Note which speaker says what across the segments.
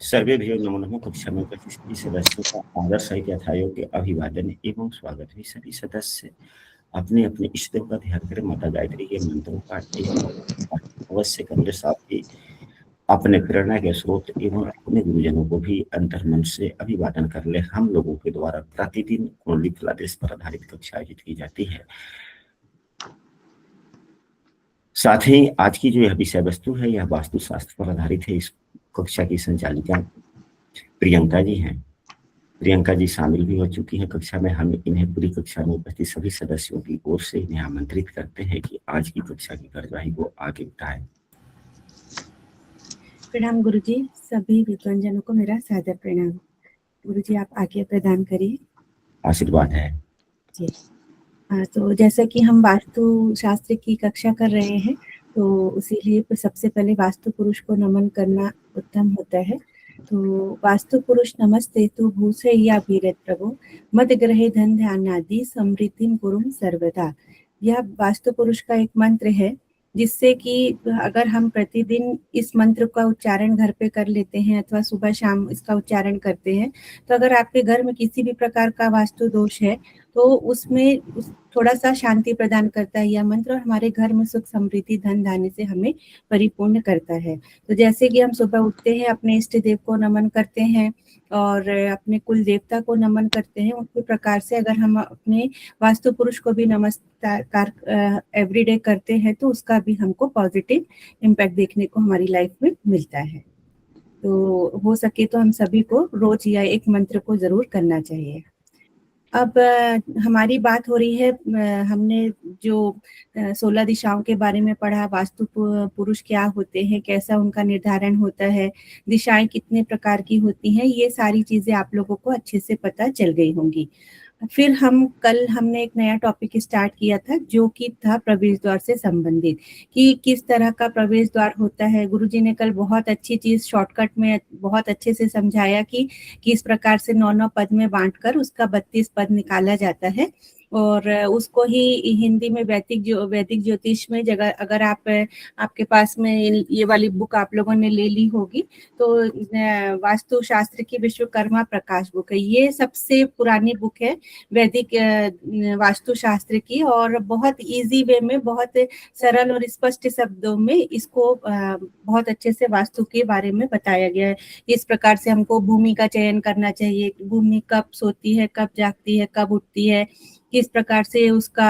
Speaker 1: सर्वेभ्यो नमो नमः। कक्षा में उपस्थित सभी सदस्यों का आदर सहित यथायोग्य अभिवादन एवं स्वागत है। सभी सदस्य अपने अपने इष्टों का ध्यान करें, माता गायत्री के मंत्रों का एवं अवश्य करें। साथ ही अपने प्रेरणा के स्रोत एवं अपने गुरुजनों को भी अंतर्मन से अभिवादन कर ले। हम लोगों के द्वारा प्रतिदिन कुंडली फलादेश पर आधारित कक्षा आयोजित की जाती है। साथ ही आज की जो यह विषय वस्तु है यह वास्तुशास्त्र पर आधारित है। इस कक्षा की संचालिका प्रियंका जी हैं। प्रियंका जी शामिल भी हो चुकी हैं कक्षा में। हम इन्हें पूरी कक्षा में उपस्थित सभी सदस्यों की ओर से इन्हें आमंत्रित करते हैं कि आज की कक्षा की कार्यवाही को आगे बढ़ाएं।
Speaker 2: प्रणाम गुरुजी, सभी विद्वानजनों को मेरा सादर प्रणाम। गुरुजी आप आगे प्रदान करिए।
Speaker 1: आशीर्वाद है
Speaker 2: जी। तो जैसा कि हम वास्तु शास्त्र की कक्षा कर रहे हैं, तो इसीलिए सबसे पहले वास्तु पुरुष को नमन करना उत्तम होता है। तो वास्तु पुरुष नमस्ते तु भूषय्याभिरत प्रभु मद ग्रहे धन ध्यानादि समृद्धिम कुरुम सर्वदा। यह वास्तु पुरुष का एक मंत्र है, जिससे कि अगर हम प्रतिदिन इस मंत्र का उच्चारण घर पे कर लेते हैं अथवा सुबह शाम इसका उच्चारण करते हैं, तो अगर आपके घर में किसी भी प्रकार का वास्तु दोष है तो उसमें थोड़ा सा शांति प्रदान करता है यह मंत्र, और हमारे घर में सुख समृद्धि धन धान्य से हमें परिपूर्ण करता है। तो जैसे कि हम सुबह उठते हैं, अपने इष्ट देव को नमन करते हैं और अपने कुल देवता को नमन करते हैं, उसी प्रकार से अगर हम अपने वास्तु पुरुष को भी नमस्कार एवरीडे करते हैं तो उसका भी हमको पॉजिटिव इम्पैक्ट देखने को हमारी लाइफ में मिलता है। तो हो सके तो हम सभी को रोज या एक मंत्र को जरूर करना चाहिए। अब हमारी बात हो रही है, हमने जो 16 दिशाओं के बारे में पढ़ा, वास्तु पुरुष क्या होते हैं, कैसा उनका निर्धारण होता है, दिशाएं कितने प्रकार की होती हैं, ये सारी चीजें आप लोगों को अच्छे से पता चल गई होंगी। फिर हमने एक नया टॉपिक स्टार्ट किया था जो कि था प्रवेश द्वार से संबंधित, कि किस तरह का प्रवेश द्वार होता है। गुरुजी ने कल बहुत अच्छी चीज शॉर्टकट में बहुत अच्छे से समझाया कि किस प्रकार से 9 पद में बांटकर उसका 32 पद निकाला जाता है, और उसको ही हिंदी में वैदिक ज्योतिष में जगह अगर आपके पास में ये वाली बुक आप लोगों ने ले ली होगी तो वास्तु शास्त्र की विश्वकर्मा प्रकाश बुक है। ये सबसे पुरानी बुक है वैदिक वास्तु शास्त्र की, और बहुत इजी वे में, बहुत सरल और स्पष्ट शब्दों में इसको बहुत अच्छे से वास्तु के बारे में बताया गया है। इस प्रकार से हमको भूमि का चयन करना चाहिए, भूमि कब सोती है, कब जागती है, कब उठती है, किस प्रकार से उसका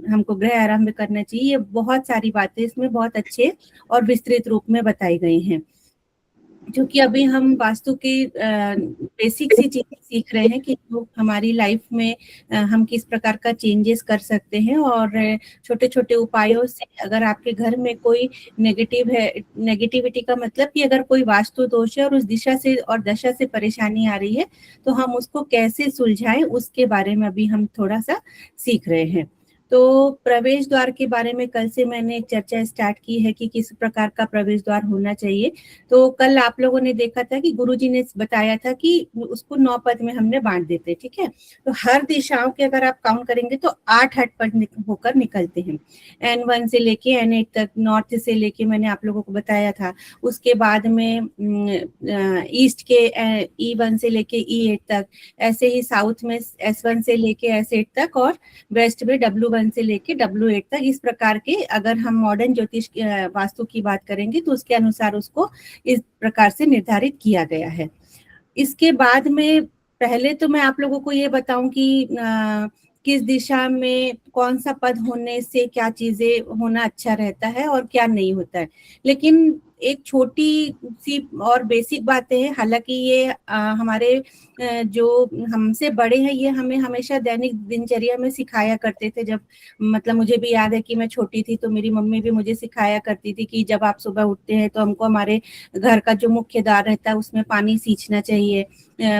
Speaker 2: हमको गृह आरंभ करना चाहिए। ये बहुत सारी बातें इसमें बहुत अच्छे और विस्तृत रूप में बताई गई हैं। क्योंकि अभी हम वास्तु की बेसिक सी चीजें सीख रहे हैं कि तो हमारी लाइफ में हम किस प्रकार का चेंजेस कर सकते हैं, और छोटे छोटे उपायों से अगर आपके घर में कोई नेगेटिविटी का मतलब कि अगर कोई वास्तु दोष है और उस दिशा से और दशा से परेशानी आ रही है तो हम उसको कैसे सुलझाएं, उसके बारे में अभी हम थोड़ा सा सीख रहे हैं। तो प्रवेश द्वार के बारे में कल से मैंने एक चर्चा स्टार्ट की है कि किस प्रकार का प्रवेश द्वार होना चाहिए। तो कल आप लोगों ने देखा था कि गुरुजी ने बताया था कि उसको 9 पद में हमने बांट देते, ठीक है। तो हर दिशाओं के अगर आप काउंट करेंगे तो 8 पद होकर निकलते हैं। N1 से लेके N8 तक, नॉर्थ से लेके मैंने आप लोगों को बताया था। उसके बाद में ईस्ट के E1 से लेके E8 तक, ऐसे ही साउथ में S1 से लेके S8 तक, और वेस्ट में W1 से लेके W8 तक। इस प्रकार के अगर हम मॉडर्न ज्योतिष वास्तु की बात करेंगे तो उसके अनुसार उसको इस प्रकार से निर्धारित किया गया है। इसके बाद में पहले तो मैं आप लोगों को ये बताऊं कि किस दिशा में कौन सा पद होने से क्या चीजें होना अच्छा रहता है और क्या नहीं होता है। लेकिन एक छोटी सी और बेसिक बातें हैं, हालांकि ये हमारे जो हमसे बड़े हैं ये हमें हमेशा दैनिक दिनचर्या में सिखाया करते थे। जब मतलब मुझे भी याद है कि मैं छोटी थी तो मेरी मम्मी भी मुझे सिखाया करती थी कि जब आप सुबह उठते हैं तो हमको हमारे घर का जो मुख्य द्वार रहता है उसमें पानी सींचना चाहिए,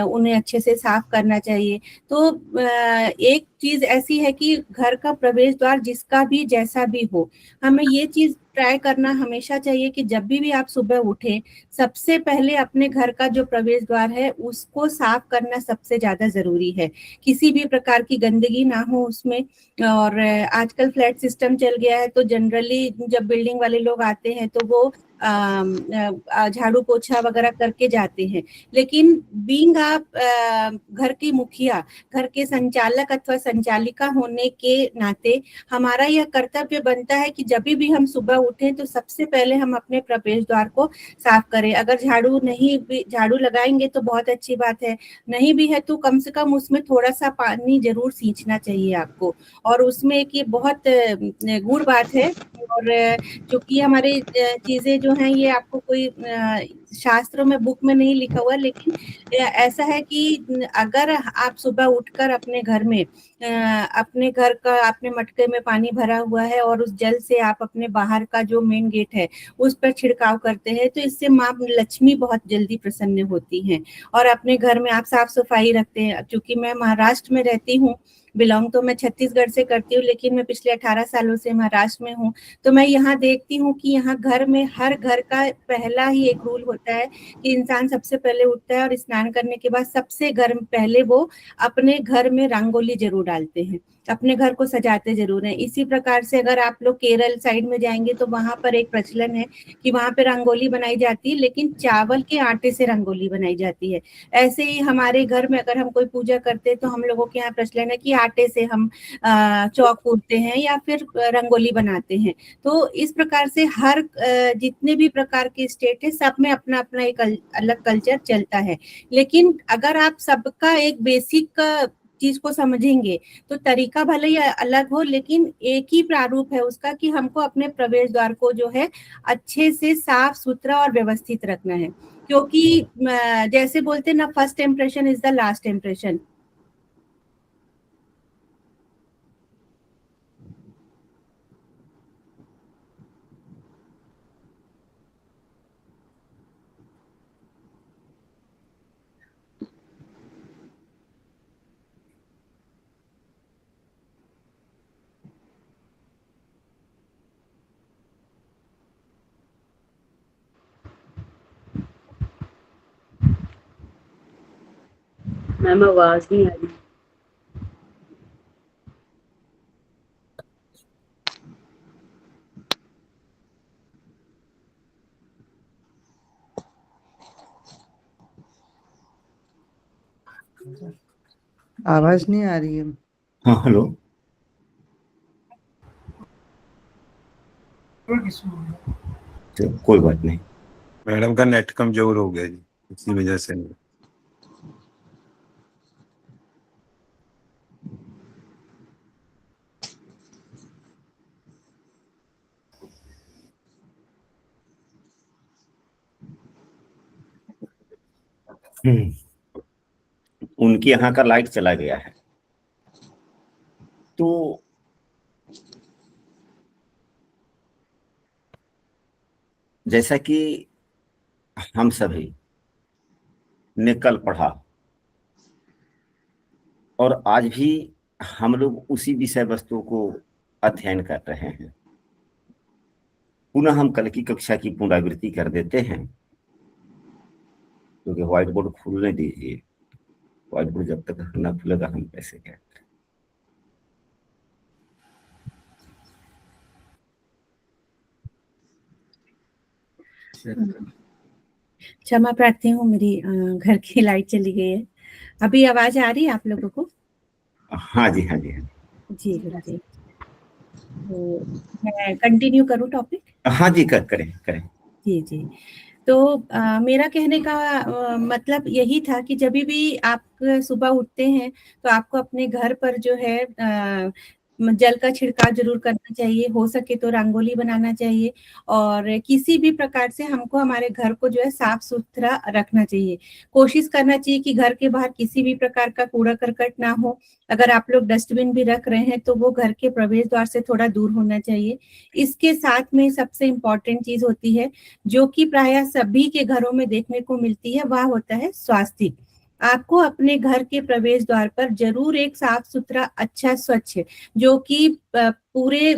Speaker 2: उन्हें अच्छे से साफ करना चाहिए। तो एक चीज ऐसी है कि घर का प्रवेश द्वार जिसका भी जैसा भी हो, हमें ये चीज ट्राई करना हमेशा चाहिए कि जब भी आप सुबह उठें, सबसे पहले अपने घर का जो प्रवेश द्वार है उसको साफ करना सबसे ज्यादा जरूरी है। किसी भी प्रकार की गंदगी ना हो उसमें। और आजकल फ्लैट सिस्टम चल गया है तो जनरली जब बिल्डिंग वाले लोग आते हैं तो वो झाड़ू पोछा वगैरह करके जाते हैं। लेकिन बीइंग आप घर की मुखिया, घर के संचालक अथवा संचालिका होने के नाते हमारा यह कर्तव्य बनता है कि जब भी हम सुबह उठें तो सबसे पहले हम अपने प्रवेश द्वार को साफ करें। अगर झाड़ू लगाएंगे तो बहुत अच्छी बात है, नहीं भी है तो कम से कम उसमें थोड़ा सा पानी जरूर सींचना चाहिए आपको। और उसमें एक ये बहुत गुड़ बात है, और क्योंकि हमारे चीजें जो हैं ये आपको कोई शास्त्रों में बुक में नहीं लिखा हुआ, लेकिन ऐसा है कि अगर आप सुबह उठकर अपने घर में अपने घर का अपने मटके में पानी भरा हुआ है और उस जल से आप अपने बाहर का जो मेन गेट है उस पर छिड़काव करते हैं तो इससे माँ लक्ष्मी बहुत जल्दी प्रसन्न होती हैं। और अपने घर में आप साफ सफाई रखते हैं। क्योंकि मैं महाराष्ट्र में रहती हूँ, बिलोंग तो मैं छत्तीसगढ़ से करती हूँ, लेकिन मैं पिछले 18 सालों से महाराष्ट्र में हूँ। तो मैं यहाँ देखती हूँ कि यहाँ घर में हर घर का पहला ही एक रूल होता है कि इंसान सबसे पहले उठता है और स्नान करने के बाद सबसे घर पहले वो अपने घर में रंगोली जरूर डालते हैं, अपने घर को सजाते जरूर हैं। इसी प्रकार से अगर आप लोग केरल साइड में जाएंगे तो वहां पर एक प्रचलन है कि वहां पे रंगोली बनाई जाती है, लेकिन चावल के आटे से रंगोली बनाई जाती है। ऐसे ही हमारे घर में अगर हम कोई पूजा करते हैं तो हम लोगों के यहाँ प्रचलन है कि आटे से हम चौक पूरते हैं या फिर रंगोली बनाते हैं। तो इस प्रकार से हर जितने भी प्रकार के स्टेट है सब में अपना अपना एक अलग कल्चर चलता है। लेकिन अगर आप सबका एक बेसिक चीज को समझेंगे तो तरीका भले ही अलग हो, लेकिन एक ही प्रारूप है उसका कि हमको अपने प्रवेश द्वार को जो है अच्छे से साफ सुथरा और व्यवस्थित रखना है। क्योंकि जैसे बोलते हैं ना, first impression is the last impression.
Speaker 3: Ma'am आवाज नहीं आ रही।
Speaker 4: आवाज नहीं आ रही है।
Speaker 1: हाँ हेलो। तो कोई बात नहीं,
Speaker 5: मैडम का नेट कमजोर हो गया जी, इसी वजह से।
Speaker 1: उनके यहाँ का लाइट चला गया है। तो जैसा कि हम सभी ने कल पढ़ा और आज भी हम लोग उसी विषय वस्तु को अध्ययन कर रहे हैं, पुनः हम कल की कक्षा की पुनरावृत्ति कर देते हैं। क्योंकि व्हाइट बोर्ड खुलने दीजिए, व्हाइट बोर्ड जब तक ना खुलेगा हम कैसे क्या।
Speaker 2: क्षमा प्रार्थी हूँ, मेरी घर की लाइट चली गई है। अभी आवाज आ रही है आप लोगों को?
Speaker 1: हाँ जी, हाँ जी, हाँ
Speaker 2: जी गुरु जी। तो मैं कंटिन्यू करूँ टॉपिक?
Speaker 1: हाँ जी, करें।
Speaker 2: जी जी। तो मेरा कहने का मतलब यही था कि जब भी आप सुबह उठते हैं तो आपको अपने घर पर जो है जल का छिड़काव जरूर करना चाहिए, हो सके तो रंगोली बनाना चाहिए, और किसी भी प्रकार से हमको हमारे घर को जो है साफ सुथरा रखना चाहिए। कोशिश करना चाहिए कि घर के बाहर किसी भी प्रकार का कूड़ा करकट ना हो। अगर आप लोग डस्टबिन भी रख रहे हैं तो वो घर के प्रवेश द्वार से थोड़ा दूर होना चाहिए। इसके साथ में सबसे इम्पोर्टेंट चीज होती है जो कि प्रायः सभी के घरों में देखने को मिलती है, वह होता है स्वास्तिक। आपको अपने घर के प्रवेश द्वार पर जरूर एक साफ सुथरा अच्छा स्वच्छ जो कि पूरे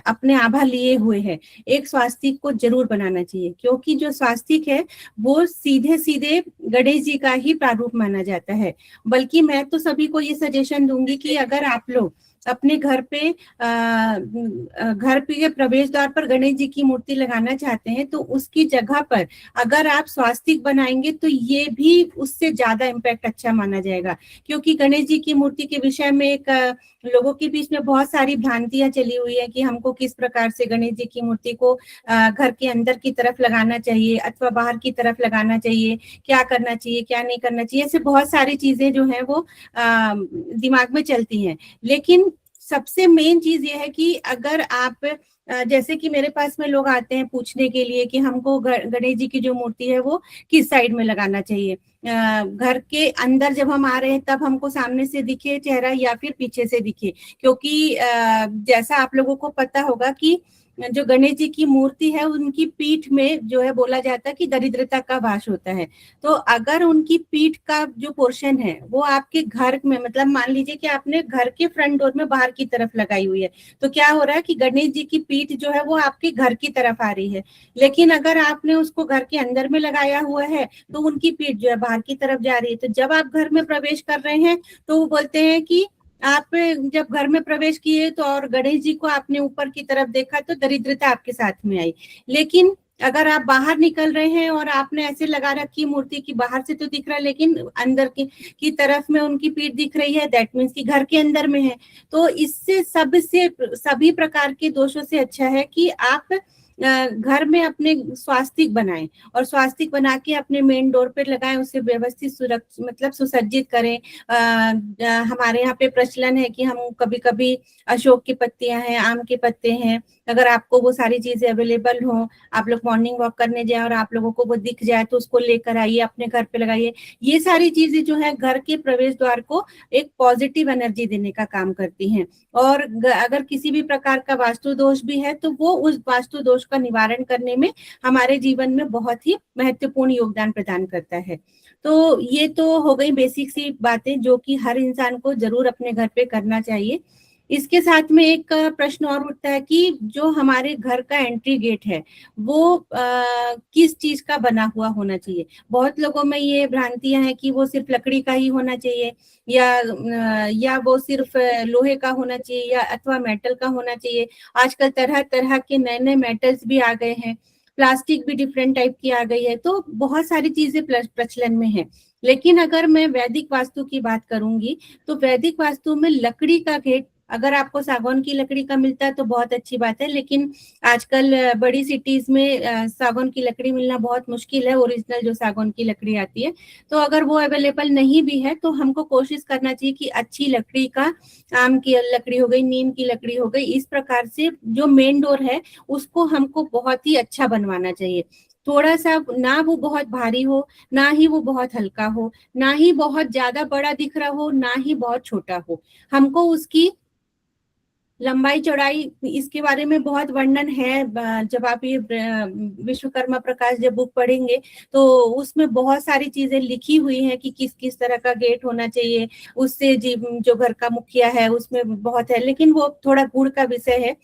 Speaker 2: अपने आभा लिए हुए है एक स्वास्तिक को जरूर बनाना चाहिए। क्योंकि जो स्वास्तिक है वो सीधे सीधे गणेश जी का ही प्रारूप माना जाता है। बल्कि मैं तो सभी को ये सजेशन दूंगी कि अगर आप लोग अपने घर पे घर पे के प्रवेश द्वार पर गणेश जी की मूर्ति लगाना चाहते हैं, तो उसकी जगह पर अगर आप स्वास्तिक बनाएंगे तो ये भी उससे ज्यादा इम्पैक्ट अच्छा माना जाएगा। क्योंकि गणेश जी की मूर्ति के विषय में एक लोगों के बीच में बहुत सारी भ्रांतियां चली हुई है कि हमको किस प्रकार से गणेश जी की मूर्ति को घर के अंदर की तरफ लगाना चाहिए अथवा बाहर की तरफ लगाना चाहिए, क्या करना चाहिए क्या नहीं करना चाहिए, ऐसे बहुत सारी चीजें जो है वो दिमाग में चलती हैं। लेकिन सबसे मेन चीज ये है कि अगर आप जैसे कि मेरे पास में लोग आते हैं पूछने के लिए कि हमको गणेश जी की जो मूर्ति है वो किस साइड में लगाना चाहिए, घर के अंदर जब हम आ रहे हैं तब हमको सामने से दिखे चेहरा या फिर पीछे से दिखे। क्योंकि जैसा आप लोगों को पता होगा कि जो गणेश जी की मूर्ति है उनकी पीठ में जो है बोला जाता है कि दरिद्रता का वास होता है। तो अगर उनकी पीठ का जो पोर्शन है वो आपके घर में, मतलब मान लीजिए कि आपने घर के फ्रंट डोर में बाहर की तरफ लगाई हुई है, तो क्या हो रहा है कि गणेश जी की पीठ जो है वो आपके घर की तरफ आ रही है। लेकिन अगर आपने उसको घर के अंदर में लगाया हुआ है तो उनकी पीठ जो है बाहर की तरफ जा रही है। तो जब आप घर में प्रवेश कर रहे हैं तो वो बोलते हैं कि आप जब घर में प्रवेश किए तो और गणेश जी को आपने ऊपर की तरफ देखा तो दरिद्रता आपके साथ में आई। लेकिन अगर आप बाहर निकल रहे हैं और आपने ऐसे लगा रखी मूर्ति की, बाहर से तो दिख रहा है लेकिन अंदर की तरफ में उनकी पीठ दिख रही है, दैट मीन्स कि घर के अंदर में है। तो इससे सभी प्रकार के दोषों से अच्छा है कि आप घर में अपने स्वास्तिक बनाएं और स्वास्तिक बना के अपने मेन डोर पे लगाएं, उसे व्यवस्थित मतलब सुसज्जित करें। हमारे यहाँ पे प्रचलन है कि हम कभी कभी अशोक की पत्तियां हैं, आम के पत्ते हैं, अगर आपको वो सारी चीजें अवेलेबल हो, आप लोग मॉर्निंग वॉक करने जाए और आप लोगों को वो दिख जाए तो उसको लेकर आइए, अपने घर पे लगाइए। ये सारी चीजें जो है घर के प्रवेश द्वार को एक पॉजिटिव एनर्जी देने का काम करती हैं। और अगर किसी भी प्रकार का वास्तु दोष भी है तो वो उस वास्तु दोष का निवारण करने में हमारे जीवन में बहुत ही महत्वपूर्ण योगदान प्रदान करता है। तो ये तो हो गई बेसिक सी बातें जो कि हर इंसान को जरूर अपने घर पे करना चाहिए। इसके साथ में एक प्रश्न और उठता है कि जो हमारे घर का एंट्री गेट है वो किस चीज का बना हुआ होना चाहिए। बहुत लोगों में ये भ्रांतियां हैं कि वो सिर्फ लकड़ी का ही होना चाहिए या वो सिर्फ लोहे का होना चाहिए या अथवा मेटल का होना चाहिए। आजकल तरह तरह के नए नए मेटल्स भी आ गए हैं, प्लास्टिक भी डिफरेंट टाइप की आ गई है, तो बहुत सारी चीजें प्रचलन में है। लेकिन अगर मैं वैदिक वास्तु की बात करूंगी तो वैदिक वास्तु में लकड़ी का गेट, अगर आपको सागौन की लकड़ी का मिलता है तो बहुत अच्छी बात है, लेकिन आजकल बड़ी सिटीज में सागौन की लकड़ी मिलना बहुत मुश्किल है, ओरिजिनल जो सागौन की लकड़ी आती है। तो अगर वो अवेलेबल नहीं भी है तो हमको कोशिश करना चाहिए कि अच्छी लकड़ी का, आम की लकड़ी हो गई, नीम की लकड़ी हो गई, इस प्रकार से जो मेन डोर है उसको हमको बहुत ही अच्छा बनवाना चाहिए। थोड़ा सा ना वो बहुत भारी हो, ना ही वो बहुत हल्का हो, ना ही बहुत ज्यादा बड़ा दिख रहा हो, ना ही बहुत छोटा हो। हमको उसकी लंबाई चौड़ाई, इसके बारे में बहुत वर्णन है। जब आप ये विश्वकर्मा प्रकाश जब बुक पढ़ेंगे तो उसमें बहुत सारी चीजें लिखी हुई हैं कि किस किस तरह का गेट होना चाहिए। उससे जो घर का मुखिया है उसमें बहुत है, लेकिन वो थोड़ा गूढ़ का विषय है।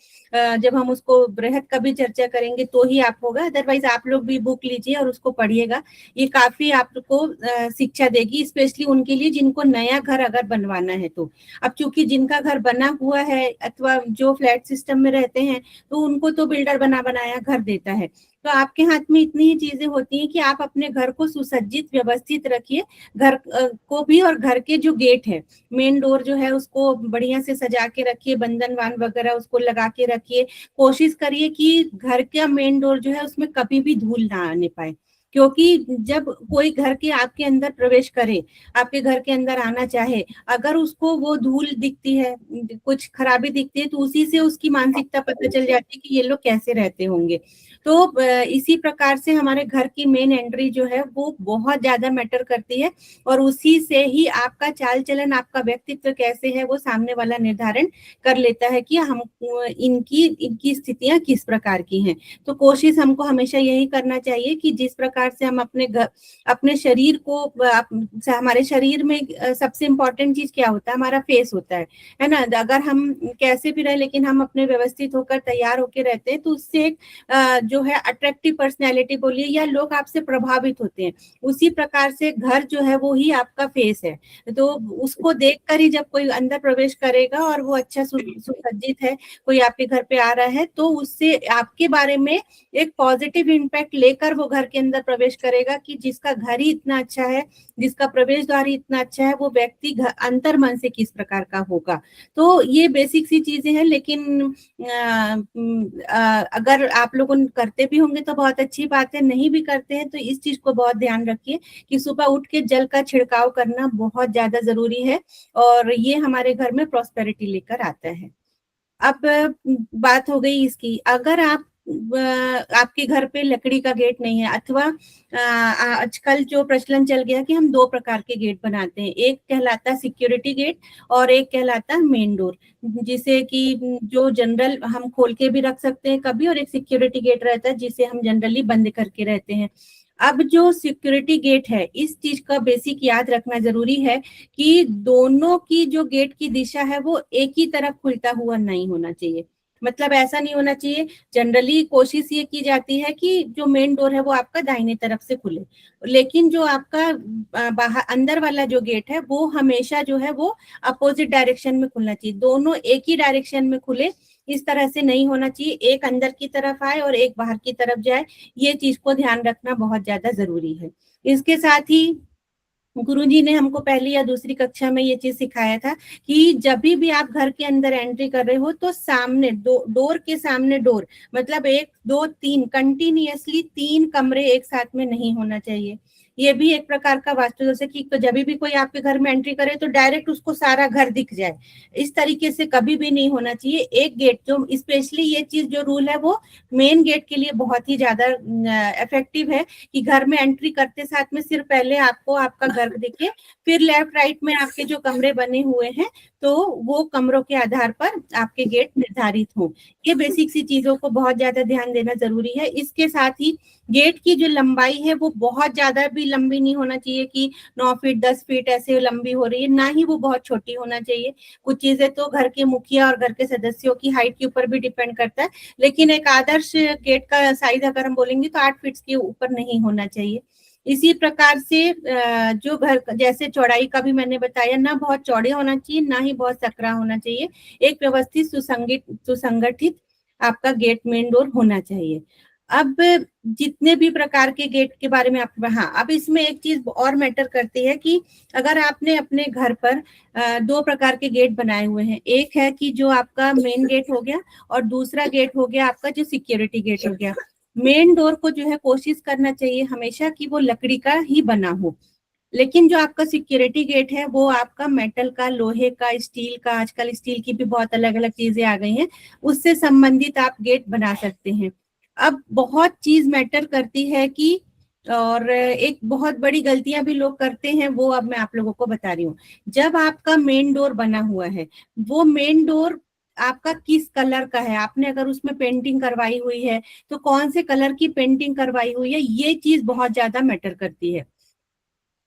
Speaker 2: जब हम उसको बृहद का भी चर्चा करेंगे तो ही आप होगा, अदरवाइज आप लोग भी बुक लीजिए और उसको पढ़िएगा। ये काफी आपको शिक्षा देगी, स्पेशली उनके लिए जिनको नया घर अगर बनवाना है तो। अब चूंकि जिनका घर बना हुआ है अथवा जो फ्लैट सिस्टम में रहते हैं तो उनको तो बिल्डर बना बनाया घर देता है, तो आपके हाथ में इतनी ही चीजें होती हैं कि आप अपने घर को सुसज्जित व्यवस्थित रखिए, घर को भी, और घर के जो गेट है, मेन डोर जो है उसको बढ़िया से सजा के रखिए, बंधनवान वगैरह उसको लगा के रखिए। कोशिश करिए कि घर का मेन डोर जो है उसमें कभी भी धूल ना आने पाए, क्योंकि जब कोई घर के आपके अंदर प्रवेश करे, आपके घर के अंदर आना चाहे, अगर उसको वो धूल दिखती है, कुछ खराबी दिखती है, तो उसी से उसकी मानसिकता पता चल जाती है कि ये लोग कैसे रहते होंगे। तो इसी प्रकार से हमारे घर की मेन एंट्री जो है वो बहुत ज्यादा मैटर करती है, और उसी से ही आपका चाल चलन, आपका व्यक्तित्व कैसे है वो सामने वाला निर्धारण कर लेता है कि हम इनकी स्थितियां किस प्रकार की हैं। तो कोशिश हमको हमेशा यही करना चाहिए कि जिस प्रकार से हम अपने शरीर को, हमारे शरीर में सबसे इम्पोर्टेंट चीज क्या होता है, हमारा फेस होता है ना। अगर हम कैसे भी रहे लेकिन हम अपने व्यवस्थित होकर तैयार होकर रहते हैं तो उससे जो है अट्रैक्टिव पर्सनैलिटी बोलिए या लोग आपसे प्रभावित होते हैं, उसी प्रकार से घर जो है वो ही आपका फेस है। तो उसको देखकर ही जब कोई अंदर प्रवेश करेगा और वो अच्छा सुसज्जित है, कोई आपके घर पे आ रहा है, तो उससे आपके बारे में एक पॉजिटिव इम्पैक्ट लेकर वो घर के अंदर प्रवेश करेगा कि जिसका घर ही इतना अच्छा है, जिसका प्रवेश द्वार ही इतना अच्छा है, वो व्यक्ति अंतर मन से किस प्रकार का होगा। तो ये बेसिक सी चीजें हैं, लेकिन अगर आप लोग करते भी होंगे तो बहुत अच्छी बात है, नहीं भी करते हैं तो इस चीज को बहुत ध्यान रखिए कि सुबह उठ के जल का छिड़काव करना बहुत ज्यादा जरूरी है, और ये हमारे घर में प्रॉस्पेरिटी लेकर आता है। अब बात हो गई इसकी, अगर आपके घर पे लकड़ी का गेट नहीं है, अथवा आजकल जो प्रचलन चल गया कि हम 2 प्रकार के गेट बनाते हैं, एक कहलाता है सिक्योरिटी गेट और एक कहलाता है मेन डोर, जिसे कि जो जनरल हम खोल के भी रख सकते हैं कभी, और एक सिक्योरिटी गेट रहता है जिसे हम जनरली बंद करके रहते हैं। अब जो सिक्योरिटी गेट है, इस चीज का बेसिक याद रखना जरूरी है कि दोनों की जो गेट की दिशा है वो एक ही तरफ खुलता हुआ नहीं होना चाहिए। मतलब ऐसा नहीं होना चाहिए, जनरली कोशिश ये की जाती है कि जो मेन डोर है वो आपका दाहिने तरफ से खुले, लेकिन जो आपका बाहर अंदर वाला जो गेट है वो हमेशा जो है वो अपोजिट डायरेक्शन में खुलना चाहिए, दोनों एक ही डायरेक्शन में खुले, इस तरह से नहीं होना चाहिए, एक अंदर की तरफ आए और एक बाहर की तरफ जाए। ये चीज को ध्यान रखना बहुत ज्यादा जरूरी है। इसके साथ ही गुरुजी ने हमको पहली या दूसरी कक्षा में ये चीज सिखाया था कि जब भी आप घर के अंदर एंट्री कर रहे हो तो सामने डोर के सामने डोर, मतलब 1 2 3 कंटिन्यूअसली 3 कमरे एक साथ में नहीं होना चाहिए। ये भी एक प्रकार का वास्तु दोष है कि जब भी कोई आपके घर में एंट्री करे तो डायरेक्ट उसको सारा घर दिख जाए, इस तरीके से कभी भी नहीं होना चाहिए। एक गेट जो स्पेशली ये चीज जो रूल है वो मेन गेट के लिए बहुत ही ज्यादा इफेक्टिव है कि घर में एंट्री करते साथ में सिर्फ पहले आपको आपका घर दिखे, फिर लेफ्ट राइट में आपके जो कमरे बने हुए हैं तो वो कमरों के आधार पर आपके गेट निर्धारित हों। ये बेसिक सी चीजों को बहुत ज्यादा ध्यान देना जरूरी है। इसके साथ ही गेट की जो लंबाई है वो बहुत ज्यादा भी लंबी नहीं होना चाहिए कि 9 फीट 10 फीट ऐसे लंबी हो रही है, ना ही वो बहुत छोटी होना चाहिए। कुछ चीजें तो घर के मुखिया और घर के सदस्यों की हाइट के ऊपर भी डिपेंड करता है, लेकिन एक आदर्श गेट का साइज अगर हम बोलेंगे तो 8 फीट के ऊपर नहीं होना चाहिए। इसी प्रकार से जो घर जैसे चौड़ाई का भी मैंने बताया, ना बहुत चौड़े होना चाहिए ना ही बहुत सकरा होना चाहिए, एक व्यवस्थित सुसंगठित आपका गेट मेन डोर होना चाहिए। अब जितने भी प्रकार के गेट के बारे में आप, हाँ, अब इसमें एक चीज और मैटर करती है कि अगर आपने अपने घर पर 2 प्रकार के गेट बनाए हुए हैं, एक है कि जो आपका मेन गेट हो गया और दूसरा गेट हो गया आपका जो सिक्योरिटी गेट हो गया। मेन डोर को जो है कोशिश करना चाहिए हमेशा कि वो लकड़ी का ही बना हो, लेकिन जो आपका सिक्योरिटी गेट है वो आपका मेटल का, लोहे का, स्टील का, आजकल स्टील की भी बहुत अलग अलग चीजें आ गई हैं, उससे संबंधित आप गेट बना सकते हैं। अब बहुत चीज मैटर करती है कि, और एक बहुत बड़ी गलतियां भी लोग करते हैं वो अब मैं आप लोगों को बता रही हूँ। जब आपका मेन डोर बना हुआ है, वो मेन डोर आपका किस कलर का है, आपने अगर उसमें पेंटिंग करवाई हुई है तो कौन से कलर की पेंटिंग करवाई हुई है, ये चीज बहुत ज्यादा मैटर करती है।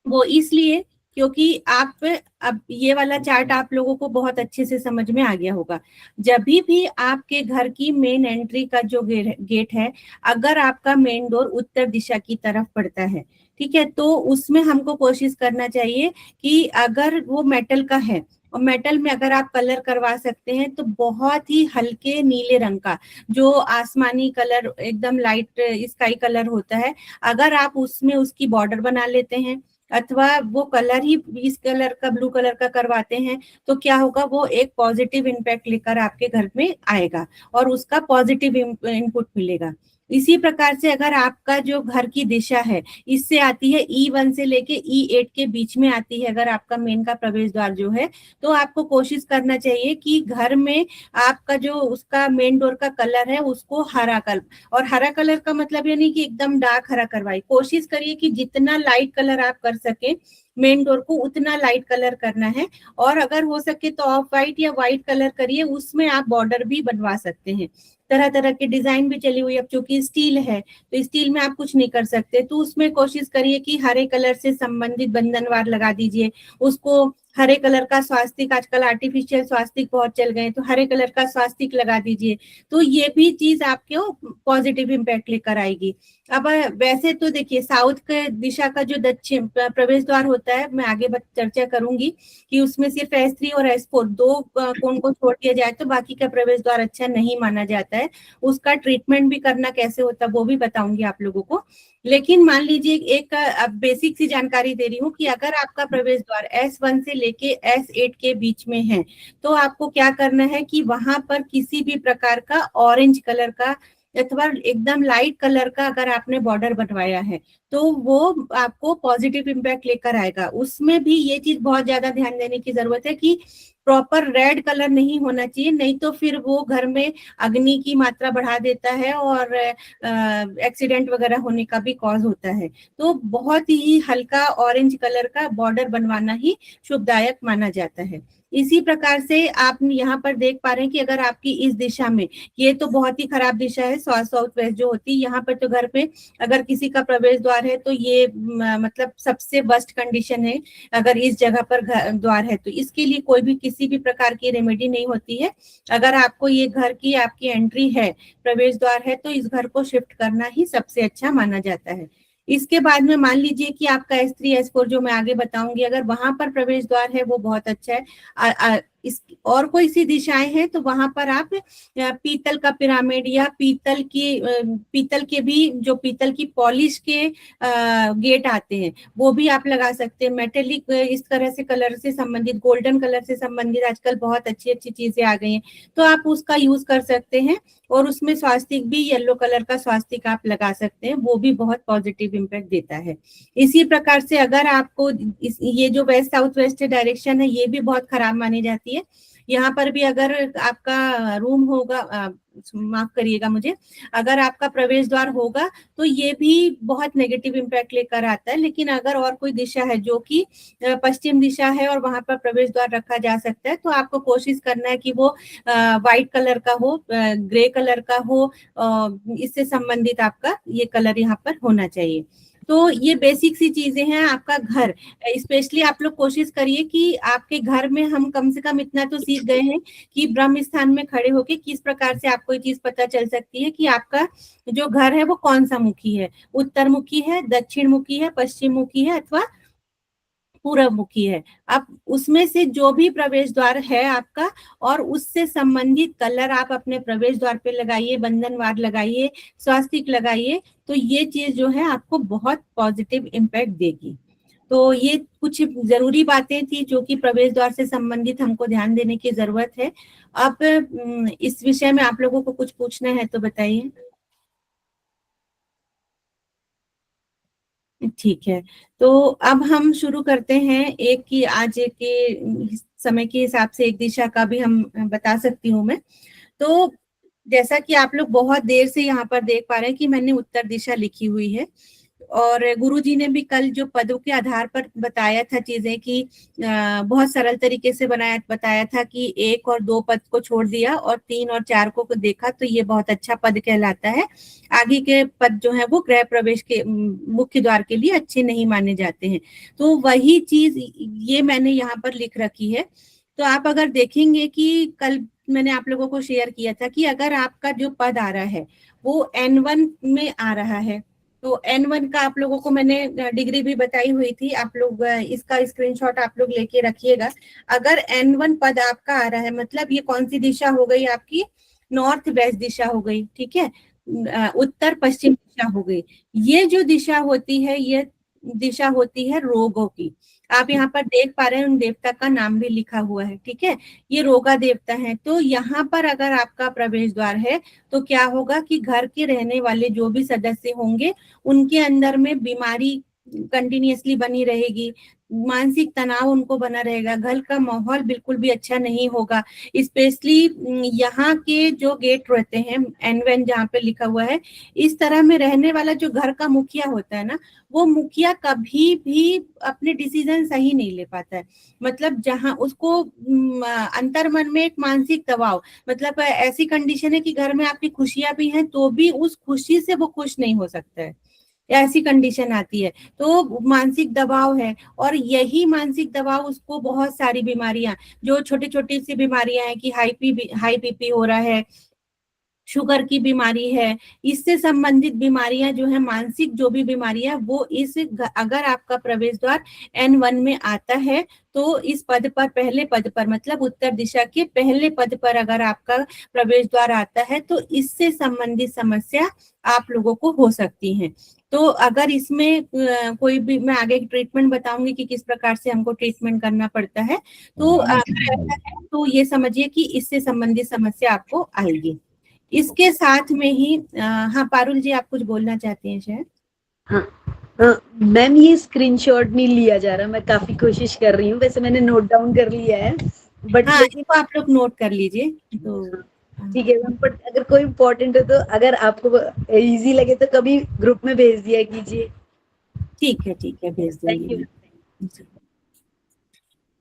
Speaker 2: वो इसलिए क्योंकि आप, अब ये वाला चार्ट आप लोगों को बहुत अच्छे से समझ में आ गया होगा। जब भी आपके घर की मेन एंट्री का जो गेट है, अगर आपका मेन डोर उत्तर दिशा की तरफ पड़ता है, ठीक है, तो उसमें हमको कोशिश करना चाहिए कि अगर वो मेटल का है और मेटल में अगर आप कलर करवा सकते हैं तो बहुत ही हल्के नीले रंग का, जो आसमानी कलर एकदम लाइट स्काई कलर होता है, अगर आप उसमें उसकी बॉर्डर बना लेते हैं अथवा वो कलर ही इस कलर का, ब्लू कलर का करवाते हैं, तो क्या होगा, वो एक पॉजिटिव इम्पैक्ट लेकर आपके घर में आएगा और उसका पॉजिटिव इनपुट मिलेगा। इसी प्रकार से अगर आपका जो घर की दिशा है इससे आती है E1 से लेके E8 के बीच में आती है, अगर आपका मेन का प्रवेश द्वार जो है, तो आपको कोशिश करना चाहिए कि घर में आपका जो उसका मेन डोर का कलर है उसको हरा कलर, और हरा कलर का मतलब ये नहीं कि एकदम डार्क हरा करवाई, कोशिश करिए कि जितना लाइट कलर आप कर सके मेन डोर को उतना लाइट कलर करना है, और अगर हो सके तो ऑफ वाइट या व्हाइट कलर करिए, उसमें आप बॉर्डर भी बनवा सकते हैं। तरह तरह के डिजाइन भी चली हुई, अब चूंकि स्टील है तो स्टील में आप कुछ नहीं कर सकते, तो उसमें कोशिश करिए कि हरे कलर से संबंधित बंधनवार लगा दीजिए, उसको हरे कलर का स्वास्तिक, आजकल आर्टिफिशियल स्वास्तिक बहुत चल गए, तो हरे कलर का स्वास्तिक लगा दीजिए, तो ये भी चीज आपको पॉजिटिव इम्पैक्ट लेकर आएगी। अब वैसे तो देखिए साउथ के दिशा का जो दक्षिण प्रवेश द्वार होता है, मैं आगे चर्चा करूंगी कि उसमें सिर्फ S3 और S4 दो कोण को छोड़ दिया जाए तो बाकी का प्रवेश द्वार अच्छा नहीं माना जाता है। उसका ट्रीटमेंट भी करना कैसे होता है वो भी बताऊंगी आप लोगों को। लेकिन मान लीजिए एक अब बेसिक सी जानकारी दे रही हूँ कि अगर आपका प्रवेश द्वार S1 से लेके S8 के बीच में है, तो आपको क्या करना है कि वहां पर किसी भी प्रकार का ऑरेंज कलर का अथवा एकदम लाइट कलर का अगर आपने बॉर्डर बनवाया है तो वो आपको पॉजिटिव इम्पैक्ट लेकर आएगा। उसमें भी ये चीज बहुत ज्यादा ध्यान देने की जरूरत है कि प्रॉपर रेड कलर नहीं होना चाहिए, नहीं तो फिर वो घर में अग्नि की मात्रा बढ़ा देता है और एक्सीडेंट वगैरह होने का भी कॉज होता है। तो बहुत ही हल्का ऑरेंज कलर का बॉर्डर बनवाना ही शुभदायक माना जाता है। इसी प्रकार से आप यहाँ पर देख पा रहे हैं कि अगर आपकी इस दिशा में, ये तो बहुत ही खराब दिशा है साउथ वेस्ट जो होती है, यहाँ पर तो घर पे अगर किसी का प्रवेश द्वार है तो ये मतलब सबसे वर्स्ट कंडीशन है। अगर इस जगह पर द्वार है तो इसके लिए कोई भी किसी भी प्रकार की रेमेडी नहीं होती है। अगर आपको ये घर की आपकी एंट्री है, प्रवेश द्वार है, तो इस घर को शिफ्ट करना ही सबसे अच्छा माना जाता है। इसके बाद में मान लीजिए कि आपका S3 S4 जो मैं आगे बताऊंगी, अगर वहां पर प्रवेश द्वार है वो बहुत अच्छा है। इस और कोई सी दिशाएं हैं तो वहां पर आप पीतल का पिरामिड या पीतल के भी जो पीतल की पॉलिश के गेट आते हैं वो भी आप लगा सकते हैं। मेटेलिक इस तरह से कलर से संबंधित, गोल्डन कलर से संबंधित आजकल बहुत अच्छी अच्छी चीजें आ गई हैं, तो आप उसका यूज कर सकते हैं। और उसमें स्वास्तिक भी येलो कलर का स्वास्तिक आप लगा सकते हैं, वो भी बहुत पॉजिटिव इम्पैक्ट देता है। इसी प्रकार से अगर आपको ये जो वेस्ट साउथ वेस्ट डायरेक्शन है ये भी बहुत खराब मानी जाती है। यहाँ पर भी अगर आपका रूम होगा, माफ करिएगा मुझे, अगर आपका प्रवेश द्वार होगा तो ये भी बहुत नेगेटिव इम्पैक्ट लेकर आता है। लेकिन अगर और कोई दिशा है जो कि पश्चिम दिशा है और वहां पर प्रवेश द्वार रखा जा सकता है, तो आपको कोशिश करना है कि वो व्हाइट कलर का हो, ग्रे कलर का हो, इससे संबंधित आपका ये कलर यहाँ पर होना चाहिए। तो ये बेसिक सी चीजें हैं। आपका घर, स्पेशली आप लोग कोशिश करिए कि आपके घर में, हम कम से कम इतना तो सीख गए हैं कि ब्रह्म स्थान में खड़े होके किस प्रकार से आपको ये चीज पता चल सकती है कि आपका जो घर है वो कौन सा मुखी है, उत्तर मुखी है, दक्षिण मुखी है, पश्चिम मुखी है अथवा पूरब मुखी है। अब उसमें से जो भी प्रवेश द्वार है आपका और उससे संबंधित कलर आप अपने प्रवेश द्वार पे लगाइए, बंधनवार लगाइए, स्वास्तिक लगाइए, तो ये चीज जो है आपको बहुत पॉजिटिव इम्पैक्ट देगी। तो ये कुछ जरूरी बातें थी जो कि प्रवेश द्वार से संबंधित हमको ध्यान देने की जरूरत है। अब इस विषय में आप लोगों को कुछ पूछना है तो बताइए। ठीक है, तो अब हम शुरू करते हैं। एक की आज के समय के हिसाब से एक दिशा का भी हम बता सकती हूँ मैं। तो जैसा कि आप लोग बहुत देर से यहाँ पर देख पा रहे हैं कि मैंने उत्तर दिशा लिखी हुई है, और गुरुजी ने भी कल जो पदों के आधार पर बताया था चीजें कि बहुत सरल तरीके से बताया था कि 1 और 2 पद को छोड़ दिया और 3 और 4 को देखा तो ये बहुत अच्छा पद कहलाता है। आगे के पद जो है वो गृह प्रवेश के मुख्य द्वार के लिए अच्छे नहीं माने जाते हैं। तो वही चीज ये मैंने यहाँ पर लिख रखी है। तो आप अगर देखेंगे कि कल मैंने आप लोगों को शेयर किया था कि अगर आपका जो पद आ रहा है वो N1 में आ रहा है, तो N1 का आप लोगों को मैंने डिग्री भी बताई हुई थी, आप लोग इसका स्क्रीनशॉट आप लोग लेके रखिएगा। अगर N1 पद आपका आ रहा है, मतलब ये कौन सी दिशा हो गई आपकी, नॉर्थ वेस्ट दिशा हो गई, ठीक है, उत्तर पश्चिम दिशा हो गई। ये जो दिशा होती है ये दिशा होती है रोगों की। आप यहाँ पर देख पा रहे हैं उन देवता का नाम भी लिखा हुआ है, ठीक है, ये रोगा देवता है। तो यहाँ पर अगर आपका प्रवेश द्वार है तो क्या होगा कि घर के रहने वाले जो भी सदस्य होंगे उनके अंदर में बीमारी कंटिन्यूअसली बनी रहेगी, मानसिक तनाव उनको बना रहेगा, घर का माहौल बिल्कुल भी अच्छा नहीं होगा। स्पेशली यहाँ के जो गेट रहते हैं N1 जहाँ पे लिखा हुआ है, इस तरह में रहने वाला जो घर का मुखिया होता है ना, वो मुखिया कभी भी अपने डिसीजन सही नहीं ले पाता है। मतलब जहाँ उसको अंतर्मन में एक मानसिक दबाव, मतलब ऐसी कंडीशन है कि घर में आपकी खुशियां भी हैं तो भी उस खुशी से वो खुश नहीं हो सकता है। ऐसी कंडीशन आती है। तो मानसिक दबाव है, और यही मानसिक दबाव उसको बहुत सारी बीमारियां, जो छोटी छोटी सी बीमारियां हैं कि हाई बीपी हो रहा है, शुगर की बीमारी है, इससे संबंधित बीमारियां जो है, मानसिक जो भी बीमारियां, वो अगर आपका प्रवेश द्वार N1 में आता है तो इस पद पर, पहले पद पर, मतलब उत्तर दिशा के पहले पद पर अगर आपका प्रवेश द्वार आता है तो इससे संबंधित समस्या आप लोगों को हो सकती है। तो अगर इसमें कोई भी, मैं आगे ट्रीटमेंट बताऊंगी कि किस प्रकार से हमको ट्रीटमेंट करना पड़ता है, तो अगर ऐसा है तो ये समझिए कि इससे संबंधित समस्या आपको आएगी। इसके साथ में ही हाँ पारुल जी, आप कुछ बोलना चाहते हैं शायद?
Speaker 3: हाँ मैम, ये स्क्रीनशॉट नहीं लिया जा रहा, मैं काफी कोशिश कर रही हूँ, वैसे मैंने नोट डाउन कर लिया है, बट
Speaker 2: हाँ, इसको आप लोग नोट कर लीजिए। तो
Speaker 3: ठीक है मैम, बट अगर कोई इम्पोर्टेंट हो तो अगर आपको इजी लगे तो कभी ग्रुप में भेज दिया कीजिए।
Speaker 2: ठीक है, भेज
Speaker 3: थैंक यू।
Speaker 2: देंगे।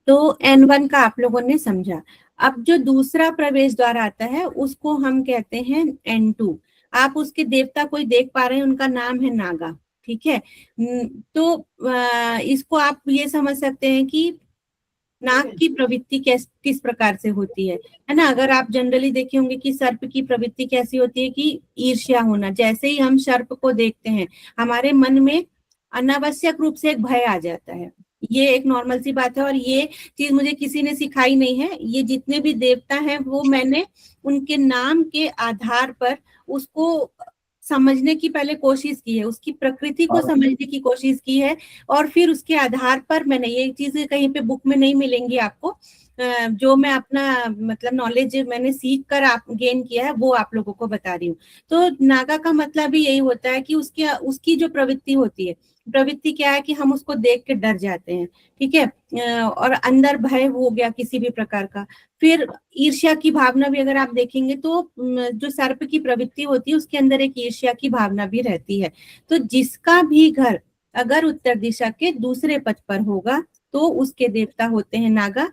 Speaker 2: तो N1 का आप लोगों ने समझा। अब जो दूसरा प्रवेश द्वार आता है उसको हम कहते हैं N2। आप उसके देवता कोई देख पा रहे हैं, उनका नाम है नागा, ठीक है। तो इसको आप ये समझ सकते हैं कि नाग की प्रवृत्ति किस प्रकार से होती है ना। अगर आप जनरली देखे होंगे कि सर्प की प्रवृत्ति कैसी होती है कि ईर्ष्या होना। जैसे ही हम सर्प को देखते हैं हमारे मन में अनावश्यक रूप से एक भय आ जाता है, ये एक नॉर्मल सी बात है। और ये चीज मुझे किसी ने सिखाई नहीं है, ये जितने भी देवता हैं वो मैंने उनके नाम के आधार पर उसको समझने की पहले कोशिश की है, उसकी प्रकृति को समझने की कोशिश की है, और फिर उसके आधार पर मैंने, ये चीजें कहीं पे बुक में नहीं मिलेंगी आपको, जो मैं अपना मतलब नॉलेज मैंने सीख कर आप गेन किया है वो आप लोगों को बता रही हूँ। तो नागा का मतलब भी यही होता है कि उसकी जो प्रवृत्ति होती है, प्रवृत्ति क्या है कि हम उसको देख के डर जाते हैं, ठीक है, और अंदर भय हो गया किसी भी प्रकार का। फिर ईर्ष्या की भावना भी अगर आप देखेंगे तो जो सर्प की प्रवृत्ति होती है उसके अंदर एक ईर्ष्या की भावना भी रहती है। तो जिसका भी घर अगर उत्तर दिशा के दूसरे पद पर होगा तो उसके देवता होते हैं नागा।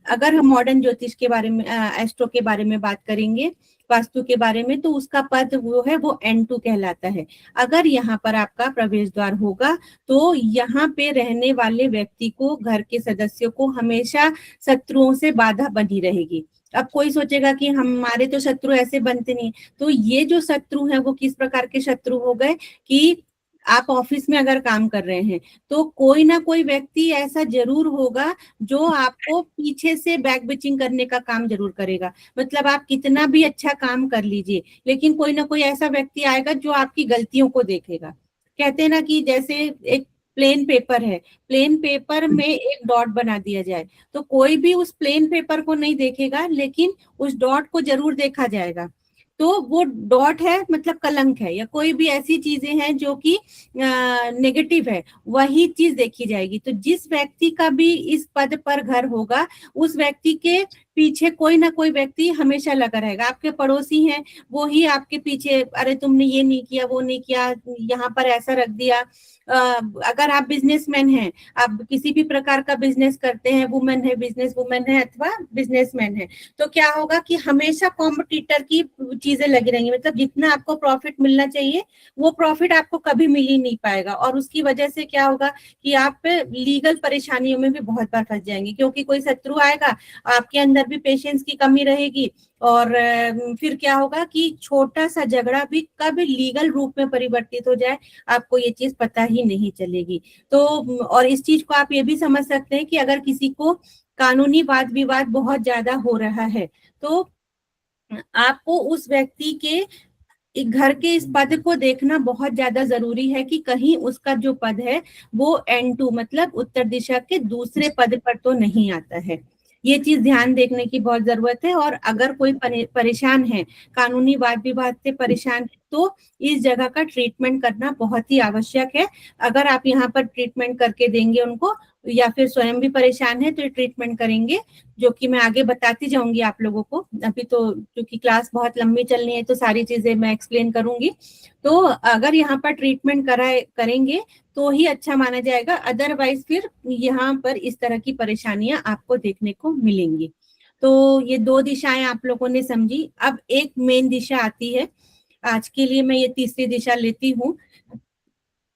Speaker 2: अगर हम मॉडर्न ज्योतिष के बारे में, एस्ट्रो के बारे में बात करेंगे, वास्तु के बारे में, तो उसका पद वो है, वो N2 कहलाता है। अगर यहाँ पर आपका प्रवेश द्वार होगा तो यहाँ पे रहने वाले व्यक्ति को, घर के सदस्यों को हमेशा शत्रुओं से बाधा बनी रहेगी। अब कोई सोचेगा कि हमारे तो शत्रु ऐसे बनते नहीं, तो ये जो शत्रु हैं वो किस प्रकार के शत्रु हो गए कि आप ऑफिस में अगर काम कर रहे हैं तो कोई ना कोई व्यक्ति ऐसा जरूर होगा जो आपको पीछे से बैक बिचिंग करने का काम जरूर करेगा। मतलब आप कितना भी अच्छा काम कर लीजिए, लेकिन कोई ना कोई ऐसा व्यक्ति आएगा जो आपकी गलतियों को देखेगा। कहते हैं ना कि जैसे एक प्लेन पेपर है, प्लेन पेपर में एक डॉट बना दिया जाए तो कोई भी उस प्लेन पेपर को नहीं देखेगा, लेकिन उस डॉट को जरूर देखा जाएगा। तो वो डॉट है मतलब कलंक है, या कोई भी ऐसी चीजें हैं जो कि नेगेटिव है, वही चीज देखी जाएगी। तो जिस व्यक्ति का भी इस पद पर घर होगा उस व्यक्ति के पीछे कोई ना कोई व्यक्ति हमेशा लगा रहेगा। आपके पड़ोसी हैं, वो ही आपके पीछे, अरे तुमने ये नहीं किया, वो नहीं किया, यहाँ पर ऐसा रख दिया। अगर आप बिजनेसमैन हैं, आप किसी भी प्रकार का बिजनेस करते हैं, वुमेन है, बिजनेस वुमेन है अथवा बिजनेसमैन है, तो क्या होगा कि हमेशा कॉम्पिटिटर की चीजें लगी रहेंगी। मतलब जितना आपको प्रॉफिट मिलना चाहिए वो प्रॉफिट आपको कभी मिल ही नहीं पाएगा, और उसकी वजह से क्या होगा कि आप लीगल परेशानियों में भी बहुत बार फंस जाएंगे, क्योंकि कोई शत्रु आएगा, आपके अंदर भी पेशेंस की कमी रहेगी, और फिर क्या होगा कि छोटा सा झगड़ा भी कब लीगल रूप में परिवर्तित हो जाए आपको ये चीज पता ही नहीं चलेगी। तो और इस चीज को आप ये भी समझ सकते हैं कि अगर किसी को कानूनी वाद विवाद बहुत ज्यादा हो रहा है तो आपको उस व्यक्ति के घर के इस पद को देखना बहुत ज्यादा जरूरी है कि कहीं उसका जो पद है वो N2 मतलब उत्तर दिशा के दूसरे पद पर तो नहीं आता है। ये चीज ध्यान देखने की बहुत जरूरत है। और अगर कोई परेशान है, कानूनी वाद विवाद से परेशान है, तो इस जगह का ट्रीटमेंट करना बहुत ही आवश्यक है। अगर आप यहाँ पर ट्रीटमेंट करके देंगे उनको, या फिर स्वयं भी परेशान है तो ट्रीटमेंट करेंगे, जो कि मैं आगे बताती जाऊंगी आप लोगों को। अभी तो क्योंकि क्लास बहुत लंबी चलनी है तो सारी चीजें मैं एक्सप्लेन करूंगी। तो अगर यहाँ पर ट्रीटमेंट करेंगे तो ही अच्छा माना जाएगा, अदरवाइज फिर यहाँ पर इस तरह की परेशानियां आपको देखने को मिलेंगी। तो ये 2 दिशाएं आप लोगों ने समझी। अब एक मेन दिशा आती है, आज के लिए मैं ये तीसरी दिशा लेती हूँ,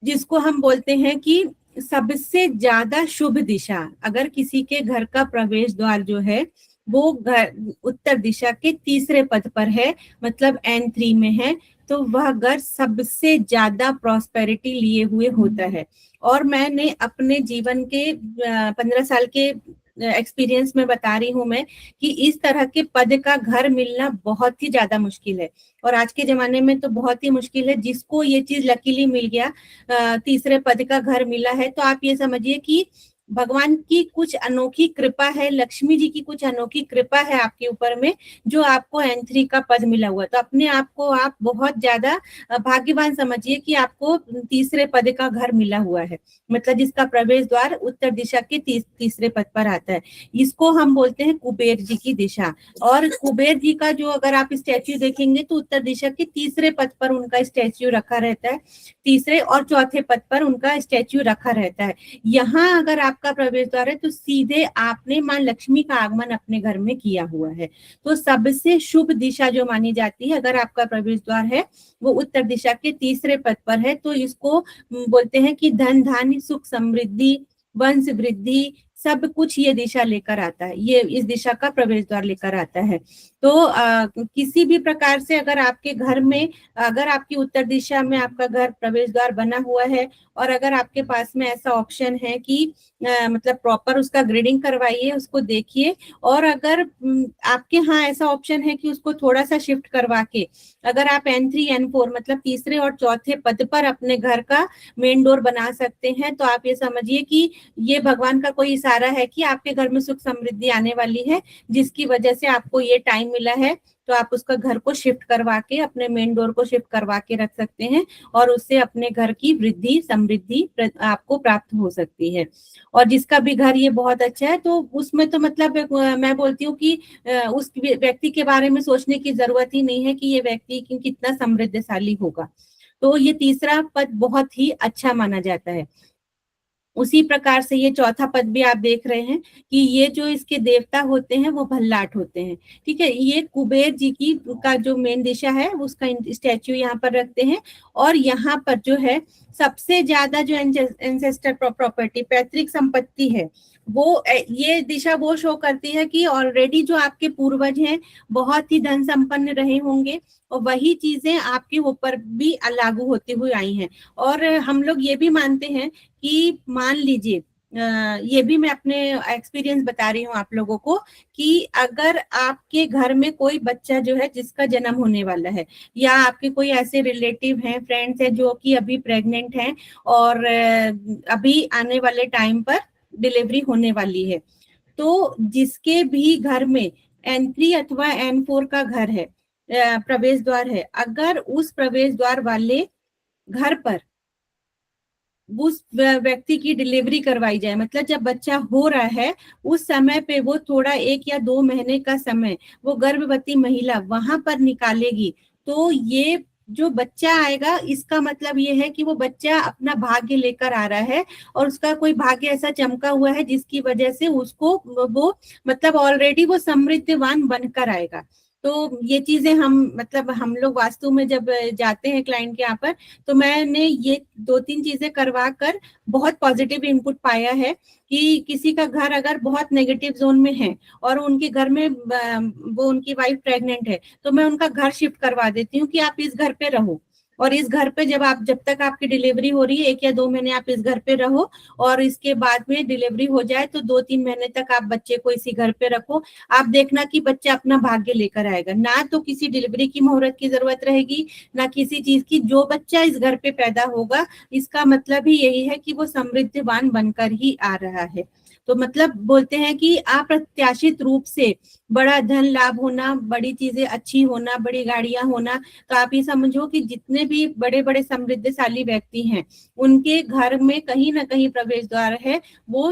Speaker 2: जिसको हम बोलते हैं कि सबसे ज्यादा शुभ दिशा, अगर किसी के घर का प्रवेश द्वार जो है वो घर उत्तर दिशा के तीसरे पद पर है, मतलब N3 में है, तो वह घर सबसे ज्यादा प्रॉस्पेरिटी लिए हुए होता है। और मैंने अपने जीवन के 15 साल के एक्सपीरियंस में बता रही हूँ मैं कि इस तरह के पद का घर मिलना बहुत ही ज्यादा मुश्किल है, और आज के जमाने में तो बहुत ही मुश्किल है। जिसको ये चीज लकीली मिल गया, तीसरे पद का घर मिला है, तो आप ये समझिए कि भगवान की कुछ अनोखी कृपा है, लक्ष्मी जी की कुछ अनोखी कृपा है आपके ऊपर में, जो आपको N3 का पद मिला हुआ। तो अपने आप को आप बहुत ज्यादा भाग्यवान समझिए कि आपको तीसरे पद का घर मिला हुआ है, मतलब जिसका प्रवेश द्वार उत्तर दिशा के तीसरे पद पर आता है। इसको हम बोलते हैं कुबेर जी की दिशा। और कुबेर जी का जो अगर आप स्टैच्यू देखेंगे तो उत्तर दिशा के तीसरे पद पर उनका स्टैच्यू रखा रहता है, तीसरे और चौथे पद पर उनका स्टैच्यू रखा रहता है। यहाँ अगर आपका प्रवेश द्वार है तो सीधे आपने मां लक्ष्मी का आगमन अपने घर में किया हुआ है। तो सबसे शुभ दिशा जो मानी जाती है, अगर आपका प्रवेश द्वार है वो उत्तर दिशा के तीसरे पद पर है, तो इसको बोलते हैं कि धन धान्य सुख समृद्धि वंश वृद्धि सब कुछ ये दिशा लेकर आता है, ये इस दिशा का प्रवेश द्वार लेकर आता है। तो किसी भी प्रकार से अगर आपके घर में, अगर आपकी उत्तर दिशा में आपका घर प्रवेश द्वार बना हुआ है और अगर आपके पास में ऐसा ऑप्शन है कि मतलब प्रॉपर उसका ग्रेडिंग करवाइए, उसको देखिए, और अगर आपके यहाँ ऐसा ऑप्शन है कि उसको थोड़ा सा शिफ्ट करवा के अगर आप N3 N4 मतलब तीसरे और चौथे पद पर अपने घर का मेन डोर बना सकते हैं, तो आप ये समझिए कि ये भगवान का कोई इशारा है कि आपके घर में सुख समृद्धि आने वाली है, जिसकी वजह से आपको ये टाइम मिला है। तो आप उसका घर को शिफ्ट करवा के, अपने मेन डोर को शिफ्ट करवा के रख सकते हैं, और उससे अपने घर की वृद्धि समृद्धि आपको प्राप्त हो सकती है। और जिसका भी घर ये बहुत अच्छा है, तो उसमें तो मतलब मैं बोलती हूँ कि उस व्यक्ति के बारे में सोचने की जरूरत ही नहीं है कि ये व्यक्ति कितना समृद्धशाली होगा। तो ये तीसरा पद बहुत ही अच्छा माना जाता है। उसी प्रकार से ये चौथा पद भी आप देख रहे हैं कि ये जो इसके देवता होते हैं वो भल्लाट होते हैं, ठीक है। ये कुबेर जी की का जो मेन दिशा है उसका स्टैच्यू यहाँ पर रखते हैं, और यहाँ पर जो है सबसे ज्यादा जो एंसेस्टर प्रॉपर्टी पैतृक संपत्ति है, वो ये दिशा वो शो करती है कि ऑलरेडी जो आपके पूर्वज हैं बहुत ही धन संपन्न रहे होंगे, और वही चीजें आपके ऊपर भी लागू होती हुई आई हैं। और हम लोग ये भी मानते हैं कि मान लीजिए, ये भी मैं अपने एक्सपीरियंस बता रही हूँ आप लोगों को, कि अगर आपके घर में कोई बच्चा जो है जिसका जन्म होने वाला है, या आपके कोई ऐसे रिलेटिव हैं, फ्रेंड्स हैं जो कि अभी प्रेग्नेंट हैं और अभी आने वाले टाइम पर डिलीवरी होने वाली है, तो जिसके भी घर में N3 अथवा N4 का घर है, प्रवेश द्वार है, अगर उस प्रवेश द्वार वाले घर पर उस व्यक्ति की डिलीवरी करवाई जाए, मतलब जब बच्चा हो रहा है उस समय पे वो थोड़ा 1 या 2 महीने का समय वो गर्भवती महिला वहां पर निकालेगी, तो ये जो बच्चा आएगा इसका मतलब ये है कि वो बच्चा अपना भाग्य लेकर आ रहा है, और उसका कोई भाग्य ऐसा चमका हुआ है जिसकी वजह से उसको वो मतलब ऑलरेडी वो समृद्धवान बनकर आएगा। तो ये चीजें हम लोग वास्तु में जब जाते हैं क्लाइंट के यहाँ पर, तो मैंने ये 2-3 चीजें करवा कर बहुत पॉजिटिव इनपुट पाया है कि किसी का घर अगर बहुत नेगेटिव जोन में है और उनके घर में वो उनकी वाइफ प्रेग्नेंट है, तो मैं उनका घर शिफ्ट करवा देती हूँ कि आप इस घर पे रहो, और इस घर पे जब तक आपकी डिलीवरी हो रही है 1 या 2 महीने आप इस घर पे रहो, और इसके बाद में डिलीवरी हो जाए तो 2-3 महीने तक आप बच्चे को इसी घर पे रखो। आप देखना कि बच्चा अपना भाग्य लेकर आएगा, ना तो किसी डिलीवरी की मुहूर्त की जरूरत रहेगी, ना किसी चीज की। जो बच्चा इस घर पे पैदा होगा इसका मतलब ही यही है कि वो समृद्धवान बनकर ही आ रहा है। तो मतलब बोलते हैं कि अप्रत्याशित रूप से बड़ा धन लाभ होना, बड़ी चीजें अच्छी होना, बड़ी गाड़ियां होना, तो आप ये समझो कि जितने भी बड़े बड़े समृद्धशाली व्यक्ति हैं उनके घर में कहीं ना कहीं प्रवेश द्वार है वो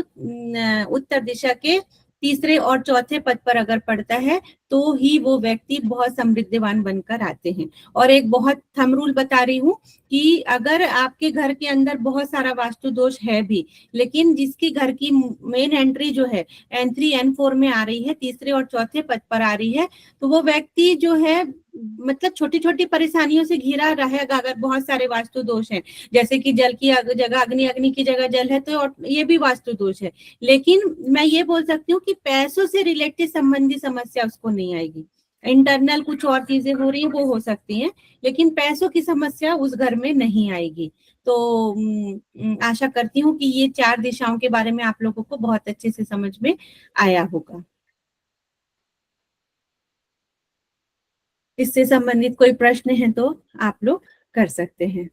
Speaker 2: उत्तर दिशा के तीसरे और चौथे पद पर अगर पड़ता है, तो ही वो व्यक्ति बहुत समृद्धवान बनकर आते हैं। और एक बहुत थंब रूल बता रही हूँ कि अगर आपके घर के अंदर बहुत सारा वास्तु दोष है भी, लेकिन जिसकी घर की मेन एंट्री जो है N3 N4 में आ रही है, तीसरे और चौथे पद पर आ रही है, तो वो व्यक्ति जो है मतलब छोटी छोटी परेशानियों से घिरा रहेगा अगर बहुत सारे वास्तु दोष हैं। जैसे कि जल की जगह अग्नि, अग्नि की जगह जल है, तो ये भी वास्तु दोष है। लेकिन मैं ये बोल सकती हूँ कि पैसों से रिलेटेड संबंधी समस्या उसको नहीं आएगी। इंटरनल कुछ और चीजें हो रही है वो हो सकती हैं, लेकिन पैसों की समस्या उस घर में नहीं आएगी। तो आशा करती हूँ कि ये 4 दिशाओं के बारे में आप लोगों को बहुत अच्छे से समझ में आया होगा। इससे संबंधित कोई प्रश्न है तो आप लोग कर सकते हैं।